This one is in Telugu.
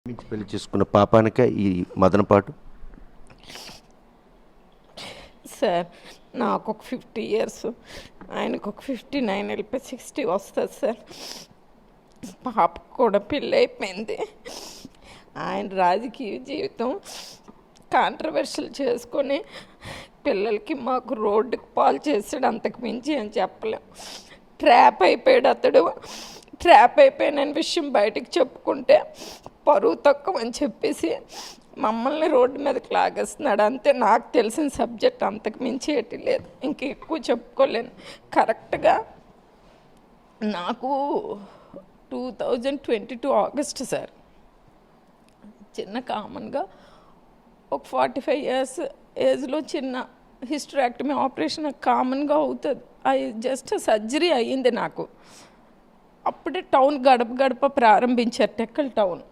ప్రేమించి పెళ్లి చేసుకున్న పాపానికే ఈ మదనపాటు. సార్ నాకు ఒక 50 ఇయర్స్, ఆయనకు ఒక 59 వెళ్ళిపోయి 60 వస్తుంది సార్. పాపకు కూడా పెళ్ళి అయిపోయింది. ఆయన రాజకీయ జీవితం కాంట్రవర్షియల్ చేసుకొని పిల్లలకి మాకు రోడ్డుకి పాలు చేసాడు, అంతకు మించి అని చెప్పలేం. ట్రాప్ అయిపోయాడు అతడు. ట్రాప్ అయిపోయిన విషయం బయటకు చెప్పుకుంటే పరువు తక్కువ అని చెప్పేసి మమ్మల్ని రోడ్డు మీదకి లాగేస్తున్నాడు. అంతే నాకు తెలిసిన సబ్జెక్ట్, అంతకు మించి ఏటి లేదు, ఇంక ఎక్కువ చెప్పుకోలేను. కరెక్ట్గా నాకు 2022 ఆగస్ట్ సార్, చిన్న కామన్గా ఒక 45 ఇయర్స్ ఏజ్లో చిన్న హిస్టరాక్టమీ ఆపరేషన్ కామన్గా అవుతుంది. అది జస్ట్ సర్జరీ అయ్యింది నాకు. అప్పుడే టౌన్ గడప గడప ప్రారంభించారు, టెక్కల్ టౌన్.